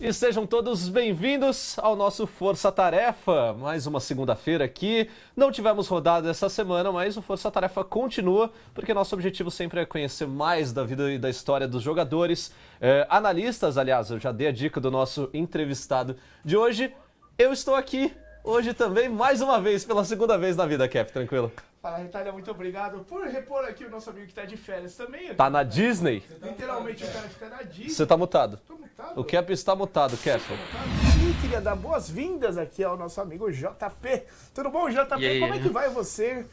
E sejam todos bem-vindos ao nosso Força Tarefa. Mais uma segunda-feira aqui. Não tivemos rodada essa semana, mas o Força Tarefa continua, porque nosso objetivo sempre é conhecer mais da vida e da história dos jogadores. Analistas, aliás, eu já dei a dica do nosso entrevistado de hoje. Eu estou aqui hoje também, mais uma vez, pela segunda vez na vida, Cap, tranquilo? Fala, Retalha, muito obrigado por repor aqui o nosso amigo que tá de férias também. Tá na Disney? Literalmente o cara que tá na Disney. Você tá mutado. Tô mutado? O Cap está mutado, Cap. E queria dar boas-vindas aqui ao nosso amigo JP. Tudo bom, JP? E aí? Como é que vai você?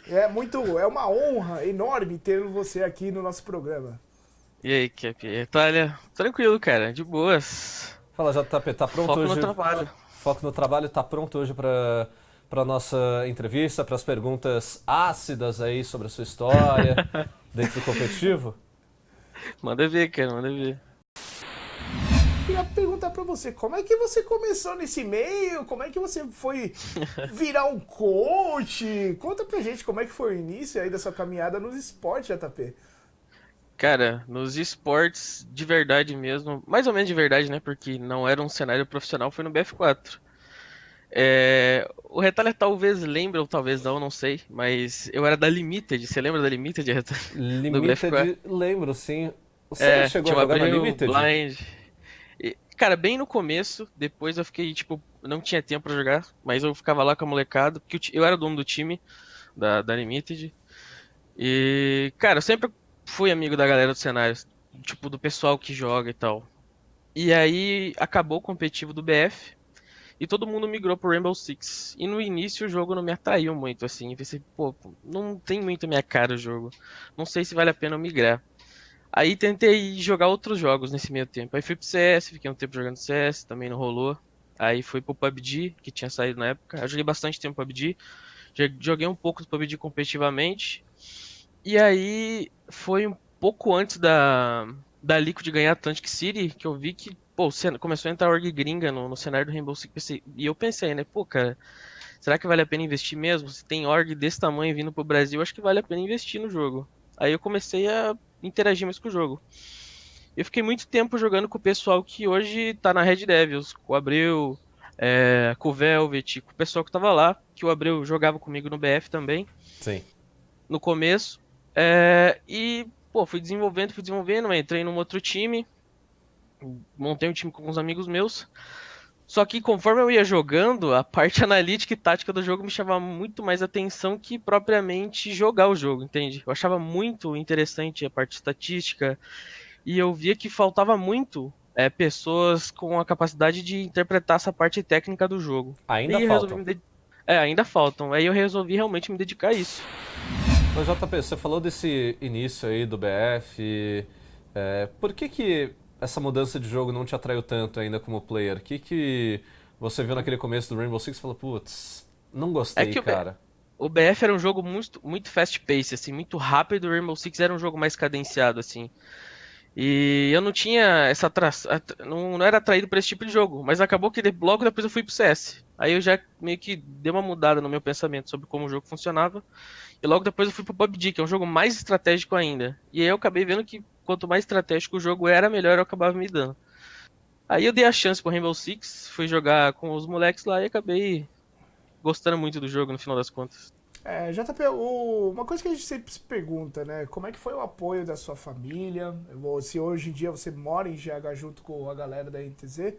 É uma honra enorme ter você aqui no nosso programa. E aí, Cap? Itália? Tranquilo, cara, de boas. Fala, JP, tá pronto Foco hoje? no trabalho. Foco no trabalho, tá pronto hoje para nossa entrevista, para as perguntas ácidas aí sobre a sua história dentro do competitivo? Manda ver, cara, manda ver. Queria perguntar pra você, como é que você começou nesse meio? Como é que você foi virar um coach? Conta pra gente como é que foi o início aí da sua caminhada nos esportes, JP. Cara, nos esportes de verdade mesmo, mais ou menos de verdade, né? Porque não era um cenário profissional, foi no BF4. O Retalha talvez lembre, ou talvez não sei, mas eu era da Limited. Você lembra da Limited, Retalha? Do BF4? Limited, lembro sim. Você chegou a Tinha o jogar na Abril, Limited? Blind. Cara, bem no começo, depois eu fiquei, tipo, não tinha tempo pra jogar, mas eu ficava lá com a molecada, porque eu era dono do time da Limited. E, cara, eu sempre fui amigo da galera do cenário, tipo, do pessoal que joga e tal. E aí acabou o competitivo do BF e todo mundo migrou pro Rainbow Six. E no início o jogo não me atraiu muito, assim. Eu pensei, pô, não tem muito a minha cara o jogo. Não sei se vale a pena eu migrar. Aí tentei jogar outros jogos nesse meio tempo. Aí fui pro CS, fiquei um tempo jogando CS, também não rolou. Aí fui pro PUBG, que tinha saído na época. Eu joguei bastante tempo PUBG. Joguei um pouco do PUBG competitivamente. E aí foi um pouco antes da Liquid ganhar Atlantic City que eu vi que, pô, começou a entrar org gringa no cenário do Rainbow Six. E eu pensei, né, pô, cara, será que vale a pena investir mesmo? Se tem org desse tamanho vindo pro Brasil, acho que vale a pena investir no jogo. Aí eu comecei a interagir mais com o jogo. Eu fiquei muito tempo jogando com o pessoal que hoje tá na Red Devils, com o Abreu, com o Velvet, com o pessoal que tava lá, que o Abreu jogava comigo no BF também, Sim. no começo. E, pô, fui desenvolvendo, entrei num outro time, montei um time com uns amigos meus. Só que conforme eu ia jogando, a parte analítica e tática do jogo me chamava muito mais atenção que propriamente jogar o jogo, entende? Eu achava muito interessante a parte estatística e eu via que faltava muito pessoas com a capacidade de interpretar essa parte técnica do jogo. E Ainda aí eu resolvi faltam. ainda faltam. Aí eu resolvi realmente me dedicar a isso. Mas JP, você falou desse início aí do BF. Por que essa mudança de jogo não te atraiu tanto ainda como player? O que você viu naquele começo do Rainbow Six e falou, putz, não É gostei, que cara? o BF era um jogo muito, muito fast pace, assim, muito rápido. O Rainbow Six era um jogo mais cadenciado, assim. E eu não tinha essa não era atraído por esse tipo de jogo, mas acabou que logo depois eu fui pro CS. Aí eu já meio que dei uma mudada no meu pensamento sobre como o jogo funcionava. E logo depois eu fui pro PUBG, que é um jogo mais estratégico ainda. E aí eu acabei vendo que quanto mais estratégico o jogo era, melhor eu acabava me dando. Aí eu dei a chance pro Rainbow Six, fui jogar com os moleques lá e acabei gostando muito do jogo no final das contas. JP, uma coisa que a gente sempre se pergunta, né? Como é que foi o apoio da sua família? Se hoje em dia você mora em GH junto com a galera da NTZ,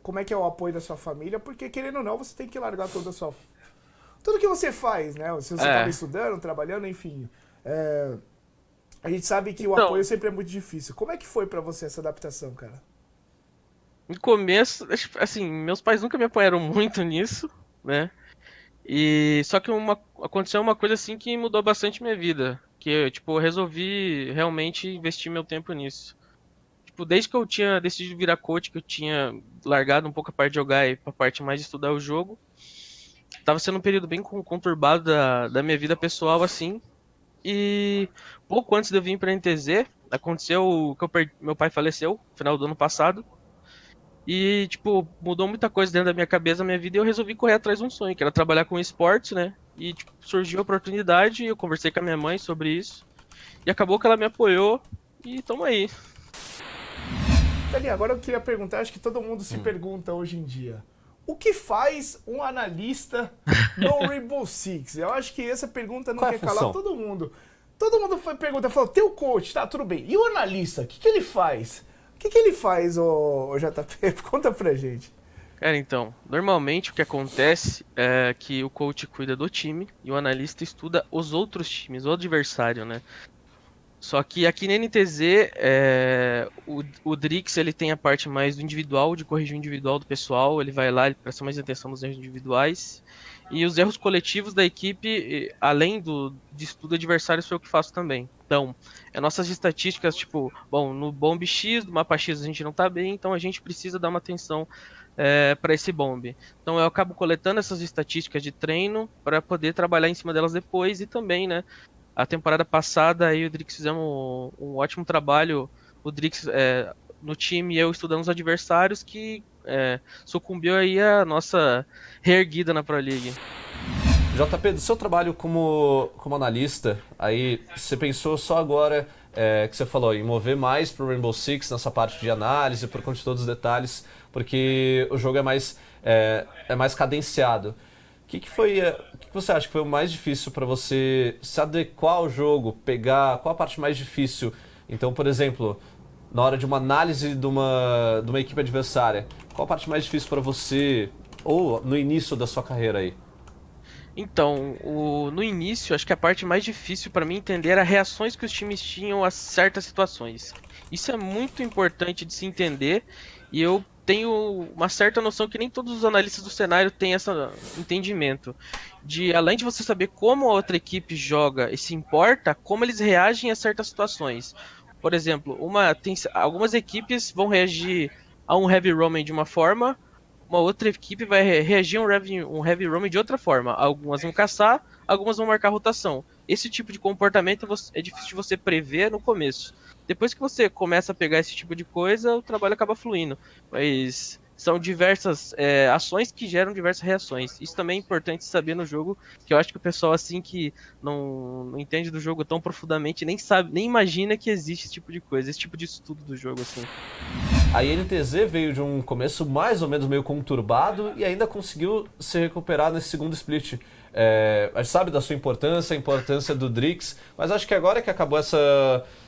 como é que é o apoio da sua família? Porque, querendo ou não, você tem que largar tudo que você faz, né? Se você estava estudando, trabalhando, enfim. A gente sabe que o Então, apoio sempre é muito difícil. Como é que foi pra você essa adaptação, cara? no começo, assim, meus pais nunca me apoiaram muito nisso, né? E só que aconteceu uma coisa assim que mudou bastante minha vida, que eu, tipo, eu resolvi realmente investir meu tempo nisso. Tipo, desde que eu tinha decidido virar coach, que eu tinha largado um pouco a parte de jogar e pra parte mais de estudar o jogo, tava sendo um período bem conturbado da minha vida pessoal, assim. E pouco antes de eu vir pra NTZ, aconteceu que meu pai faleceu no final do ano passado. E, tipo, mudou muita coisa dentro da minha cabeça, da minha vida, e eu resolvi correr atrás de um sonho, que era trabalhar com esportes, né? E, tipo, surgiu a oportunidade, eu conversei com a minha mãe sobre isso, e acabou que ela me apoiou, e tamo aí. Dali, agora eu queria perguntar, acho que todo mundo se pergunta hoje em dia. O que faz um analista no Rainbow Six? Eu acho que essa pergunta não Qual é quer a calar função? todo mundo. Todo mundo pergunta, falou, teu coach, tá, tudo bem. E o analista, o que ele faz? O que ele faz, ô JP? Conta pra gente. Cara, então, normalmente o que acontece é que o coach cuida do time e o analista estuda os outros times, o adversário, né? Só que aqui na NTZ, o Drix ele tem a parte mais do individual, de corrigir o individual do pessoal, ele vai lá, ele presta mais atenção nos erros individuais. E os erros coletivos da equipe, além de estudo adversário, sou eu que faço também. Então, nossas estatísticas, tipo, bom, no bomb X, do mapa X a gente não tá bem, então a gente precisa dar uma atenção para esse bomb. Então eu acabo coletando essas estatísticas de treino para poder trabalhar em cima delas depois e também, né? A temporada passada aí o Drix fizemos um ótimo trabalho, o Drix no time e eu estudando os adversários que sucumbiu aí a nossa reerguida na Pro League. JP, do seu trabalho como analista, aí você pensou só agora que você falou em mover mais pro Rainbow Six nessa parte de análise, por conta de todos os detalhes, porque o jogo é mais cadenciado. O que você acha que foi o mais difícil para você se adequar ao jogo, pegar qual a parte mais difícil? Então, por exemplo, na hora de uma análise de uma equipe adversária, qual a parte mais difícil para você, ou no início da sua carreira aí? Então, no início, acho que a parte mais difícil para mim entender era as reações que os times tinham a certas situações. Isso é muito importante de se entender e eu tenho uma certa noção que nem todos os analistas do cenário têm esse entendimento. De além de você saber como a outra equipe joga e se importa, como eles reagem a certas situações. Por exemplo, algumas equipes vão reagir a um heavy roaming de uma forma, uma outra equipe vai reagir a um heavy roaming de outra forma. Algumas vão caçar, algumas vão marcar rotação. Esse tipo de comportamento é difícil de você prever no começo. Depois que você começa a pegar esse tipo de coisa, o trabalho acaba fluindo. Mas são diversas ações que geram diversas reações. Isso também é importante saber no jogo, que eu acho que o pessoal assim que não entende do jogo tão profundamente nem sabe, nem imagina que existe esse tipo de coisa, esse tipo de estudo do jogo assim. A INTZ veio de um começo mais ou menos meio conturbado e ainda conseguiu se recuperar nesse segundo split. A gente sabe da sua importância, a importância do Drix, mas acho que agora que acabou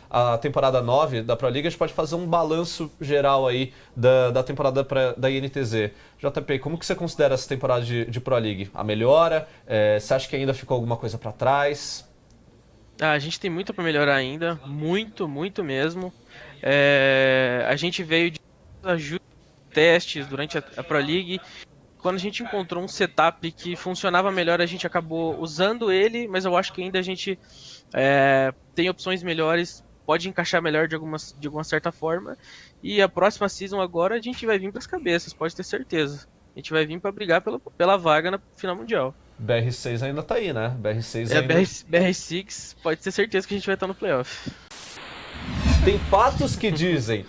a temporada 9 da Pro League, a gente pode fazer um balanço geral aí da temporada da INTZ. JP, como que você considera essa temporada de Pro League? A melhora? Você acha que ainda ficou alguma coisa para trás? A gente tem muito para melhorar ainda, muito, muito mesmo. A gente veio de ajustes, testes durante a Pro League. Quando a gente encontrou um setup que funcionava melhor, a gente acabou usando ele, mas eu acho que ainda a gente tem opções melhores, pode encaixar melhor de alguma certa forma. E a próxima season agora a gente vai vir para as cabeças, pode ter certeza. A gente vai vir para brigar pela vaga na final mundial. BR6 ainda tá aí, né? BR6 ainda... BR6 pode ter certeza que a gente vai estar no playoff. Tem fatos que dizem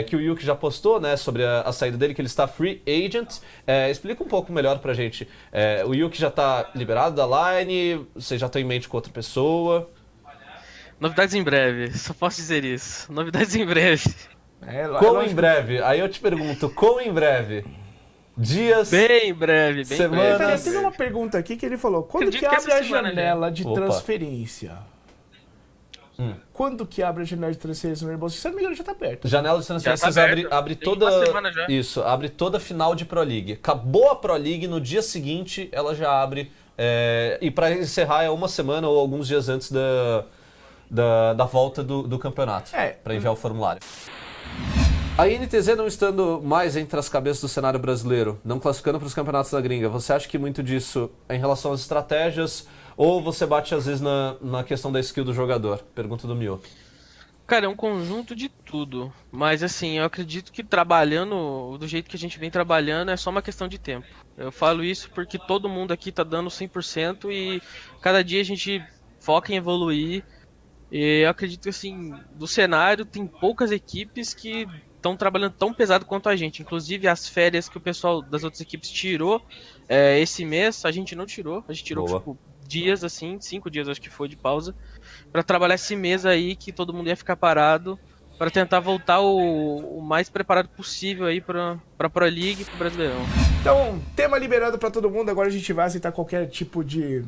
que o Yuki já postou, né, sobre a saída dele, que ele está free agent. Explica um pouco melhor pra gente. O Yuki já tá liberado da line? Você já tem em mente com outra pessoa? Novidades em breve, só posso dizer isso. Novidades em breve. Como em breve? Aí eu te pergunto, como em breve? Dias, bem breve, bem semanas... breve. Teve uma pergunta aqui que ele falou, quando Acredito que que abre essa a semana já. janela de Opa. transferência? Quando que abre a janela de transferência no Rainbow Six? Se não me engano, já tá aberto. Janela de transferências Já tá aberto. abre Tem toda... uma semana já. Isso, abre toda a final de Pro League. Acabou a Pro League, no dia seguinte ela já abre. E para encerrar é uma semana ou alguns dias antes da volta do campeonato. Para enviar o formulário. A INTZ não estando mais entre as cabeças do cenário brasileiro, não classificando para os campeonatos da gringa, você acha que muito disso é em relação às estratégias ou você bate às vezes na questão da skill do jogador? Pergunta do Mio. Cara, é um conjunto de tudo. Mas assim, eu acredito que trabalhando do jeito que a gente vem trabalhando é só uma questão de tempo. Eu falo isso porque todo mundo aqui tá dando 100% e cada dia a gente foca em evoluir. E eu acredito que assim, do cenário tem poucas equipes que estão trabalhando tão pesado quanto a gente. Inclusive as férias que o pessoal das outras equipes tirou esse mês, a gente não tirou. A gente tirou tipo dias assim, 5 dias acho que foi de pausa, pra trabalhar esse mês aí que todo mundo ia ficar parado para tentar voltar o mais preparado possível aí para Pro League e pro Brasileirão. Então, tema liberado para todo mundo. Agora a gente vai aceitar qualquer tipo de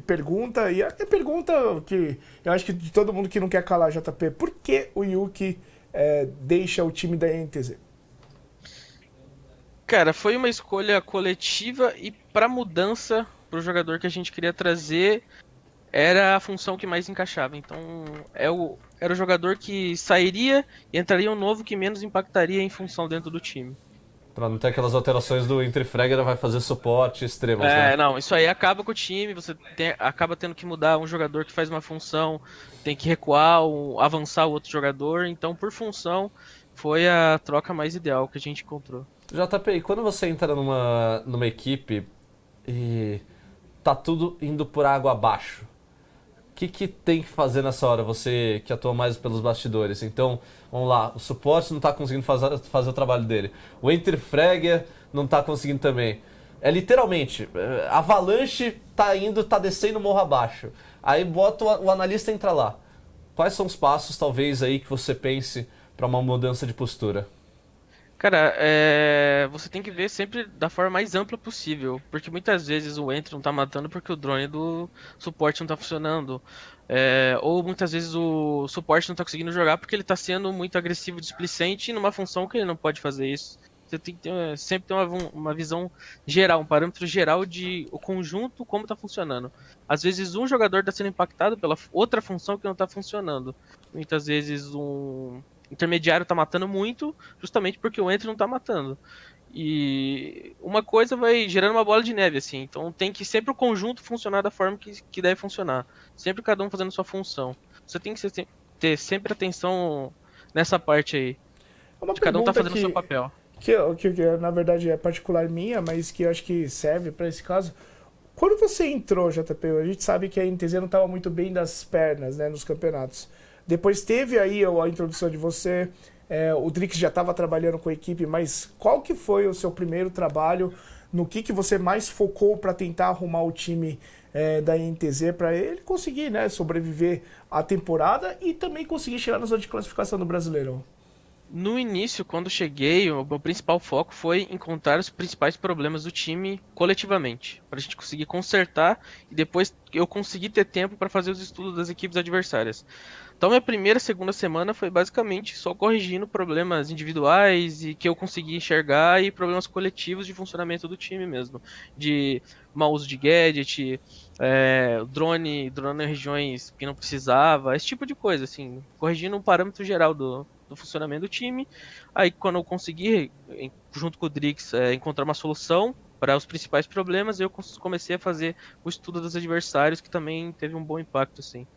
pergunta. E a pergunta que eu acho que de todo mundo que não quer calar, JP, por que o Yuki deixa o time da NTZ? Cara, foi uma escolha coletiva e para mudança pro jogador que a gente queria trazer era a função que mais encaixava. Então, era o jogador que sairia e entraria um novo que menos impactaria em função dentro do time. Pra não ter aquelas alterações do Interfragger vai fazer suporte extremos, né? Não, isso aí acaba com o time, você acaba tendo que mudar um jogador que faz uma função, tem que recuar, avançar o outro jogador, então por função foi a troca mais ideal que a gente encontrou. JP, quando você entra numa equipe e tá tudo indo por água abaixo, o que tem que fazer nessa hora? Você que atua mais pelos bastidores. Então, vamos lá, o suporte não tá conseguindo fazer o trabalho dele. O Interfragger não tá conseguindo também. É literalmente, a Avalanche tá descendo morro abaixo. Aí bota o analista entra lá. Quais são os passos, talvez, aí que você pense para uma mudança de postura? Cara, você tem que ver sempre da forma mais ampla possível, porque muitas vezes o Enter não tá matando porque o drone do suporte não tá funcionando. Ou muitas vezes o suporte não tá conseguindo jogar porque ele tá sendo muito agressivo, displicente numa função que ele não pode fazer isso. Você tem que sempre ter uma visão geral, um parâmetro geral de o conjunto, como tá funcionando. Às vezes um jogador tá sendo impactado pela outra função que não tá funcionando. Muitas vezes um intermediário tá matando muito, justamente porque o Enter não tá matando. E uma coisa vai gerando uma bola de neve, assim. Então tem que sempre o conjunto funcionar da forma que deve funcionar. Sempre cada um fazendo sua função. Você tem que ter sempre atenção nessa parte aí. É uma De cada um tá pergunta fazendo o seu papel. que na verdade é particular minha, mas que eu acho que serve para esse caso. Quando você entrou, JP, a gente sabe que a NTZ não estava muito bem das pernas, né, nos campeonatos. Depois teve aí a introdução de você, o Drix já estava trabalhando com a equipe, mas qual que foi o seu primeiro trabalho? No que você mais focou para tentar arrumar o time da NTZ para ele conseguir, né, sobreviver à temporada e também conseguir chegar na zona de classificação do Brasileirão? No início, quando cheguei, o meu principal foco foi encontrar os principais problemas do time coletivamente, para a gente conseguir consertar e depois eu conseguir ter tempo para fazer os estudos das equipes adversárias. Então, minha primeira e segunda semana foi basicamente só corrigindo problemas individuais e que eu consegui enxergar e problemas coletivos de funcionamento do time mesmo, de mau uso de gadget, drone em regiões que não precisava, esse tipo de coisa, assim, corrigindo um parâmetro geral do funcionamento do time. Aí quando eu consegui, junto com o Drix, encontrar uma solução para os principais problemas, eu comecei a fazer o estudo dos adversários, que também teve um bom impacto, assim,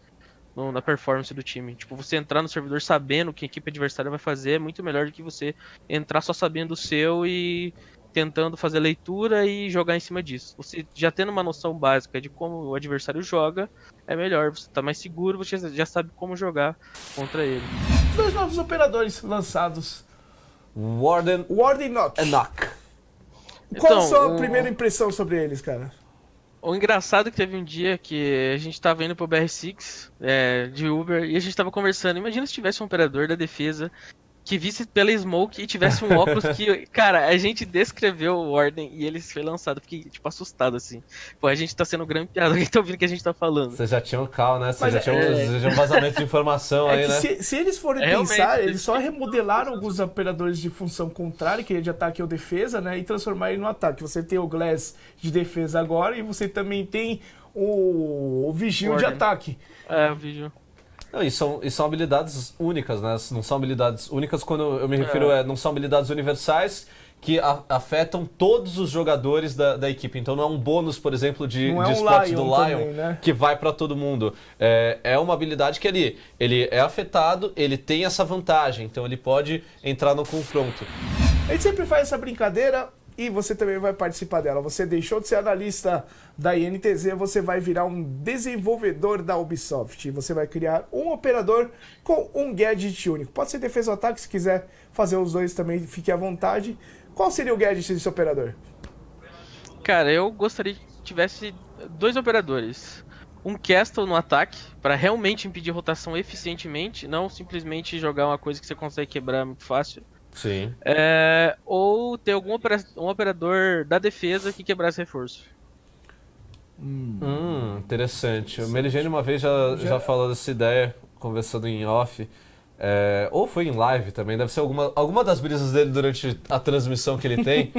na performance do time. Tipo, você entrar no servidor sabendo o que a equipe adversária vai fazer é muito melhor do que você entrar só sabendo o seu e tentando fazer leitura e jogar em cima disso. Você já tendo uma noção básica de como o adversário joga, é melhor, você tá mais seguro, você já sabe como jogar contra ele. Os dois novos operadores lançados, Warden Ward e Nock. e Nock. Qual a Então, sua primeira impressão sobre eles, cara? O engraçado é que teve um dia que a gente tava indo pro BR6 de Uber e a gente tava conversando. Imagina se tivesse um operador da defesa que visse pela Smoke e tivesse um óculos que, cara, a gente descreveu o Ordem e ele foi lançado. Fiquei, tipo, assustado, assim. Pô, a gente tá sendo grampeado, alguém tá ouvindo o que a gente tá falando. Vocês já tinham cal, né? Vocês Mas já tinham um vazamento de informação aí, Que né? se eles forem Realmente, pensar, eles só remodelaram alguns operadores de função contrária, que é de ataque ou defesa, né? E transformar ele no ataque. Você tem o Glass de defesa agora e você também tem o Vigil de Warden. ataque. O vídeo. Não, e são habilidades únicas, né? Não são habilidades únicas quando eu me refiro não são habilidades universais que afetam todos os jogadores da equipe. Então não é um bônus, por exemplo, de Não é um spot Lion do Lion também, né? que vai pra todo mundo. É uma habilidade que ele é afetado, ele tem essa vantagem, então ele pode entrar no confronto. A gente sempre faz essa brincadeira e você também vai participar dela. Você deixou de ser analista da INTZ, você vai virar um desenvolvedor da Ubisoft. Você vai criar um operador com um gadget único. Pode ser defesa ou ataque, se quiser fazer os dois também, fique à vontade. Qual seria o gadget desse operador? Cara, eu gostaria que tivesse dois operadores. um Castle no ataque, pra realmente impedir rotação eficientemente, não simplesmente jogar uma coisa que você consegue quebrar muito fácil. Sim. Ou ter um operador da defesa que quebrasse reforço. Interessante. O Meligeni uma vez já falou dessa ideia, conversando em off. Ou foi em live também, deve ser alguma das brisas dele durante a transmissão que ele tem,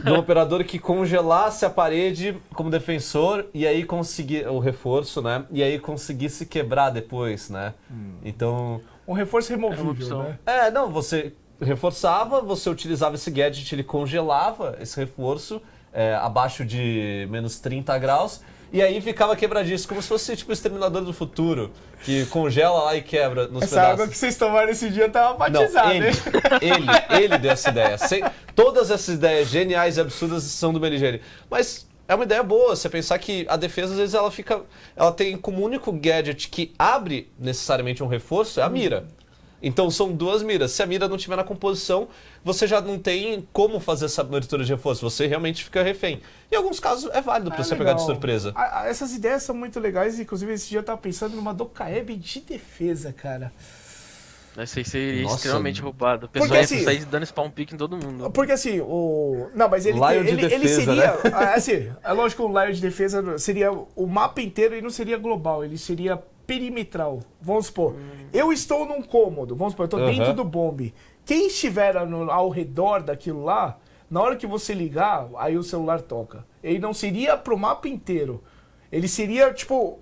do operador que congelasse a parede como defensor e aí conseguir o reforço, né? E aí conseguisse quebrar depois, né? Então. Um reforço É uma removível, opção. né? Não, você reforçava, você utilizava esse gadget, ele congelava esse reforço abaixo de menos 30 graus. E aí ficava quebradiço, como se fosse tipo o Exterminador do Futuro, que congela lá e quebra nos Essa pedaços. água que vocês tomaram esse dia tava Não, batizada, hein? ele deu essa ideia. Todas essas ideias geniais e absurdas são do Meligeni. Mas é uma ideia boa, você pensar que a defesa, às vezes, ela tem como único gadget que abre necessariamente um reforço, é a mira. Então são duas miras. Se a mira não estiver na composição, você já não tem como fazer essa abertura de reforço. Você realmente fica refém. Em alguns casos é válido pra você pegar de Legal. surpresa. Essas ideias são muito legais, inclusive esse dia eu tava pensando numa Dokaeb de defesa, cara. Essa aí seria Nossa. extremamente roubado. O pessoal Porque, ia assim, sair dando spawn pick em todo mundo. Porque assim, Não, mas ele, Lion de ele defesa, seria. né? Assim, é lógico que o Lion de defesa seria o mapa inteiro e não seria global, ele seria perimetral. Vamos supor, eu estou num cômodo, vamos supor, eu estou dentro do bombe. Quem estiver ao redor daquilo lá, na hora que você ligar, aí o celular toca. Ele não seria pro mapa inteiro. Ele seria, tipo,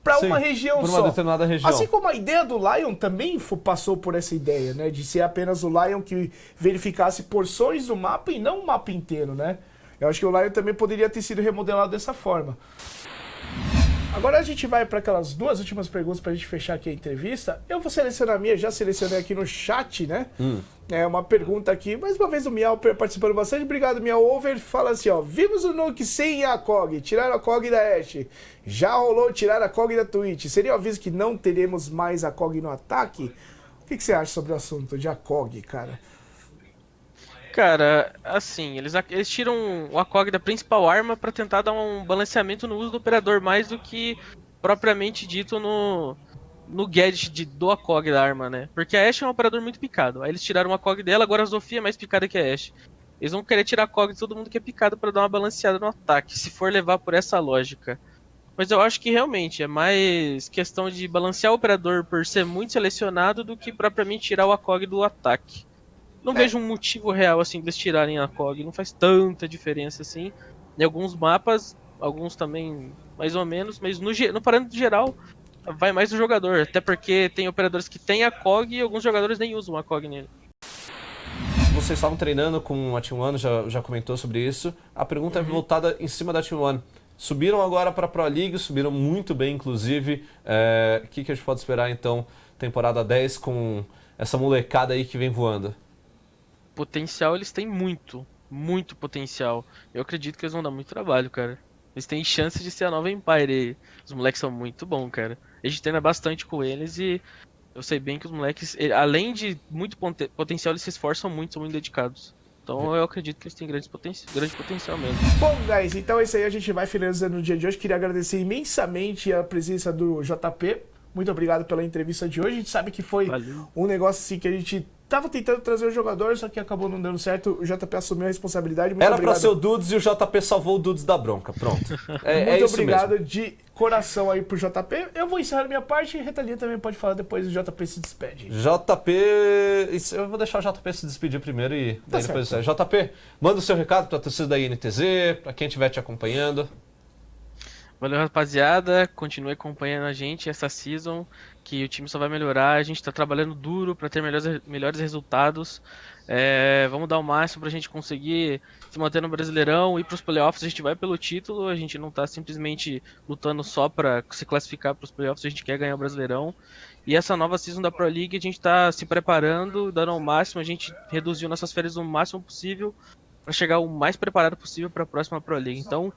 pra Sim, uma região pra só. uma determinada região. Assim como a ideia do Lion também passou por essa ideia, né? De ser apenas o Lion que verificasse porções do mapa e não o mapa inteiro, né? Eu acho que o Lion também poderia ter sido remodelado dessa forma. Agora a gente vai para aquelas duas últimas perguntas para a gente fechar aqui a entrevista. Eu vou selecionar a minha, já selecionei aqui no chat, né? É uma pergunta aqui, mais uma vez o Miau participando bastante. Obrigado, Miau Over. Fala assim, ó. Vimos o Nuke sem a COG, tiraram a COG da Ashe. Já rolou tirar a COG da Twitch. Seria um aviso que não teremos mais a COG no ataque? O que você acha sobre o assunto de ACOG, cara? Cara, assim, eles tiram o ACOG da principal arma pra tentar dar um balanceamento no uso do operador, mais do que propriamente dito no gadget do ACOG da arma, né? Porque a Ashe é um operador muito picado. Aí eles tiraram o ACOG dela, agora a Zofia é mais picada que a Ashe. Eles vão querer tirar a ACOG de todo mundo que é picado pra dar uma balanceada no ataque, se for levar por essa lógica. Mas eu acho que realmente é mais questão de balancear o operador por ser muito selecionado do que propriamente tirar o ACOG do ataque. Não vejo um motivo real assim deles tirarem a COG, não faz tanta diferença assim. Em alguns mapas, alguns também mais ou menos, mas no parâmetro geral vai mais do jogador, até porque tem operadores que têm a COG e alguns jogadores nem usam a COG nele. Vocês estavam treinando com a Team One, já comentou sobre isso. A pergunta é voltada em cima da Team One. Subiram agora para a Pro League, subiram muito bem, inclusive. O que a gente pode esperar, então, temporada 10 com essa molecada aí que vem voando? Potencial eles têm muito, muito potencial. Eu acredito que eles vão dar muito trabalho, cara. Eles têm chance de ser a nova Empire aí. Os moleques são muito bons, cara. A gente treina bastante com eles e eu sei bem que os moleques, além de muito potencial, eles se esforçam muito, são muito dedicados. Então eu acredito que eles têm grande potencial mesmo. Bom, guys, então é isso aí. A gente vai finalizando no dia de hoje. Queria agradecer imensamente a presença do JP. Muito obrigado pela entrevista de hoje. A gente sabe que foi um negócio assim que a gente tava tentando trazer o jogador, só que acabou não dando certo. O JP assumiu a responsabilidade. Muito Era obrigado. pra ser o Dudes e o JP salvou o Dudes da bronca. Pronto. Muito isso obrigado mesmo. de coração aí pro JP. Eu vou encerrar a minha parte e Retalinha também pode falar depois. O JP se despede. JP... Eu vou deixar o JP se despedir primeiro e daí depois... JP, manda o seu recado pra torcida da INTZ, pra quem estiver te acompanhando. Valeu, rapaziada. Continue acompanhando a gente essa season, que o time só vai melhorar. A gente tá trabalhando duro para ter melhores resultados. Vamos dar o máximo pra gente conseguir se manter no Brasileirão, ir pros playoffs. A gente vai pelo título, a gente não tá simplesmente lutando só pra se classificar pros playoffs, a gente quer ganhar o Brasileirão. E essa nova season da Pro League a gente tá se preparando, dando ao máximo. A gente reduziu nossas férias o máximo possível para chegar o mais preparado possível para a próxima Pro League. Então,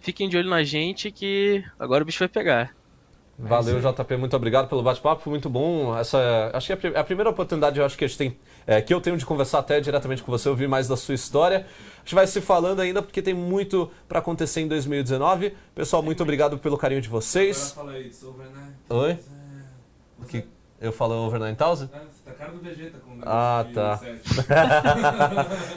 fiquem de olho na gente que agora o bicho vai pegar. Valeu, JP, muito obrigado pelo bate-papo, foi muito bom. Acho que é a primeira oportunidade que a gente tem, que eu tenho de conversar até diretamente com você, ouvir mais da sua história. A gente vai se falando ainda porque tem muito para acontecer em 2019. Pessoal, muito obrigado pelo carinho de vocês. Agora fala aí, it's over 9. Oi? Você Eu falo over 9000? tá cara do Vegeta com Ah, tá.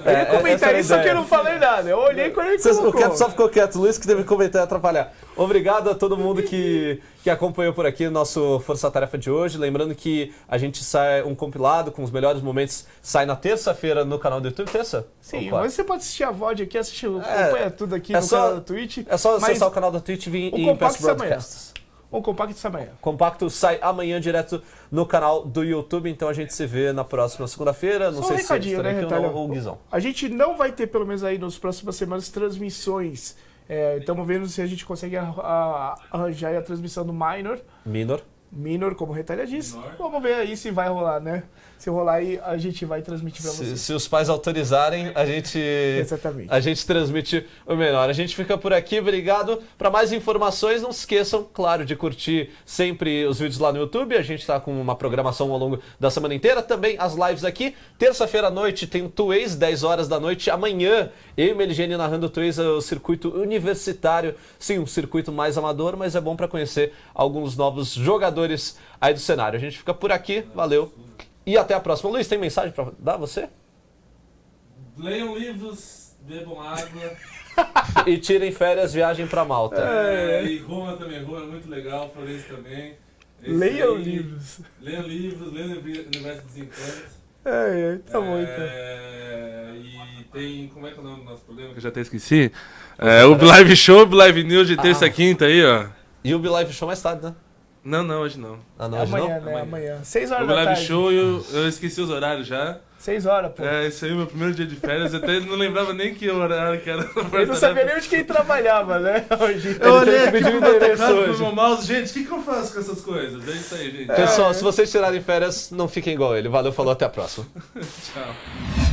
Eu ia comentar isso, só que eu não falei nada. Eu olhei quando ele O colocou. Keto só ficou quieto, Luiz que teve que comentar e atrapalhar. Obrigado a todo mundo que acompanhou por aqui o nosso Força Tarefa de hoje. Lembrando que a gente sai um compilado com os melhores momentos, sai na terça-feira no canal do YouTube. Terça? Sim, Opa. mas você pode assistir a VOD aqui, acompanha tudo aqui no só- canal do Twitch. É só mas acessar o canal da Twitch e vir o em compacto Pass sai amanhã. Broadcasts. O compacto sai amanhã. Compacto sai amanhã direto no canal do YouTube, então a gente se vê na próxima segunda-feira. Não Só um sei se recadinho, estarei né, aqui ou Retalho? não, ou o Guizão. A gente não vai ter, pelo menos aí nas próximas semanas, transmissões. Estamos vendo se a gente consegue arranjar aí a transmissão do Minor, como o Retalha disse. Minor. Vamos ver aí se vai rolar, né? Se rolar aí, a gente vai transmitir pra vocês. Se os pais autorizarem, Exatamente. a gente transmite o melhor. A gente fica por aqui, obrigado. Para mais informações, não se esqueçam, claro, de curtir sempre os vídeos lá no YouTube. A gente está com uma programação ao longo da semana inteira. Também as lives aqui. Terça-feira à noite tem o Two-Ways, 10 horas da noite. Amanhã, eu e Meligene narrando o Two-Ways, o circuito universitário. Sim, um circuito mais amador, mas é bom para conhecer alguns novos jogadores aí do cenário. A gente fica por aqui, valeu. E até a próxima. Luiz, tem mensagem para dar você? Leiam livros, bebam água. E tirem férias, viagem para Malta. E Roma também. Roma é muito legal, falei isso também. Leiam aí, livros. Leiam livros, leiam o Universo dos Encantos. Tá bom, então. E tem. Como é que é o nome do nosso programa? Que eu já até esqueci. O Live Show, o Live News de terça e quinta aí, ó. E o Live Show mais tarde, né? Não, hoje não. Ah, não, hoje não? Amanhã, né? Amanhã. 6 horas O da Live tarde. Show, eu esqueci os horários já. 6 horas, pô. Isso aí, meu primeiro dia de férias. Eu até não lembrava nem que horário que era. Eu não sabia nem onde que ele trabalhava, né? Hoje. Eu olhei teve que aqui pedir no o meu endereço teclado hoje. pro meu mouse. Gente, o que eu faço com essas coisas? É isso aí, gente. Pessoal, se vocês tirarem férias, não fiquem igual ele. Valeu, falou, até a próxima. Tchau.